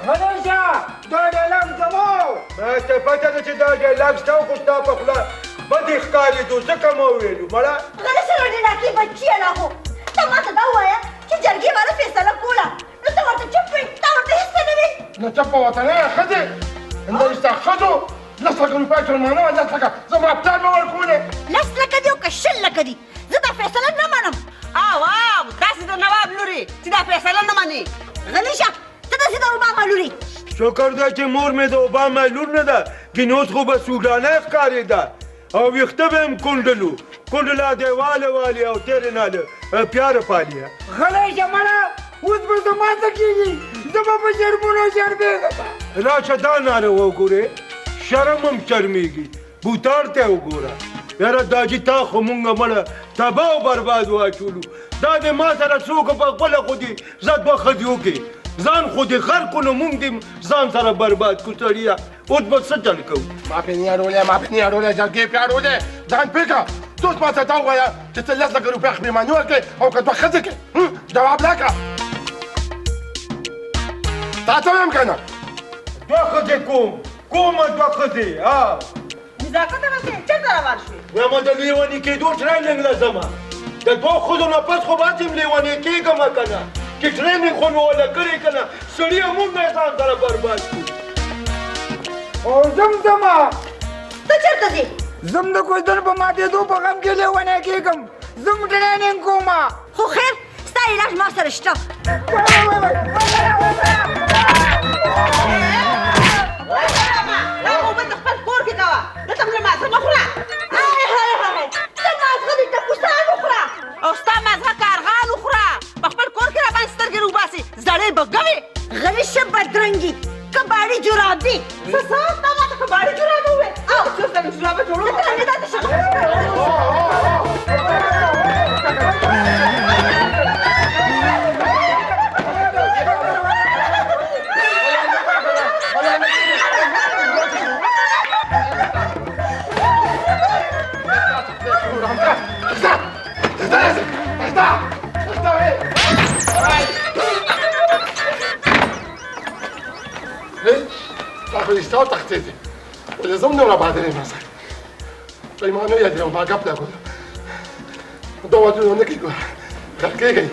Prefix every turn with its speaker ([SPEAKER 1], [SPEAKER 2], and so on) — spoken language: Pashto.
[SPEAKER 1] غنیشه دا ډایلاګ زمو
[SPEAKER 2] ما ته پته ده چې دا ډایلاګ ستا خو ستا په خوله بدې ښکارېدو ځکه مو ویلو مړه
[SPEAKER 3] غنیشه نو ډیناکي بچیه لا خو ته ماته دا ووایه چې جرګې والا فیصله کوله نو ته ورته چپ وې تا ورته هېڅ څه نه وې
[SPEAKER 4] نو چپ وطنه ښځې همدا ستا ښځو 10 لکه روپۍ جرمانه وه 10 لکه زما پلار به ورکولې
[SPEAKER 3] 10 لکه دي او که 20 لکه دي زه دا فیصله نه منم
[SPEAKER 5] او داسې د نواب لورې چې دا فیصله نه مني
[SPEAKER 3] غنیشه ته داسې د اوباما لورې
[SPEAKER 2] شکر ده چې مور مې د اوباما لور نه ده ګینې اوس خو به سوډانۍ ښکارېده او ویښته به هم کونډلو کونډله دیواله والي او تیرې ناله پیاره پالي
[SPEAKER 1] غنیشه مړه اوس به زما څه کېږي زه به په شرمونو شرمېږم
[SPEAKER 2] راشه دا ناروا وګورې شرم هم شرمېږي بوتار ته وګوره یاره داجي تا خو مونږ مړه تباه او برباد واچولو دا د ما سره څوک په خپله خو دې زه دوه ښځې وکړې ځان خو دې غر کړو نو مونږ دې ځان سره برباد کړو سړیه اوس به څه چل کوو
[SPEAKER 4] ما پې نه اړولې ما پې نه اړولې جرګې پې اړولې ځان پوه کړه ته اوس ماته دا ووایه چې ته 10 لکه روپۍ خپلماني ورکړې او که دوه ښځې کړې جواب راکړه تا ته ویم که نه
[SPEAKER 2] دوه ښځې کومه دوه ښځې
[SPEAKER 5] نزاکت راسې چېرته روان شوې
[SPEAKER 2] وایم د لیوني کېدو ټرېننګ له ځمه د دوه ښځو نه پس خو باسې م لیونی کېږم که نه چې ټرېننګ خو مې وله کړې که نه سړیه مونږ یې ځان سره برباد کړو
[SPEAKER 1] او زما
[SPEAKER 3] ته چېرته ځې
[SPEAKER 1] زم د کوزدن په ماتېدو په غم کې لیونی کېږم زم ټرېننګ کومه
[SPEAKER 3] خو خیر ستا علاج ما سره شته
[SPEAKER 5] دا اوبه د خپل کور کې کوه دلته مله مازغه مه خوره
[SPEAKER 3] ته مازغه دې ټپوسان وخوره
[SPEAKER 5] او ستا مازغه کارغان وخوره په خپل کور کې راباندې سترګې روباسې زړې به ګوې
[SPEAKER 3] غلیشه بدرنګي کباړي جرابي
[SPEAKER 5] څه تا ماته کباړي جرابه وویل او څه سره جرابه جوړوم
[SPEAKER 4] فرشته او تختیدی ولی زم نورا بادری مثلا پیمانو یادی ما قبل اقول دو وقت نکی گو خلقی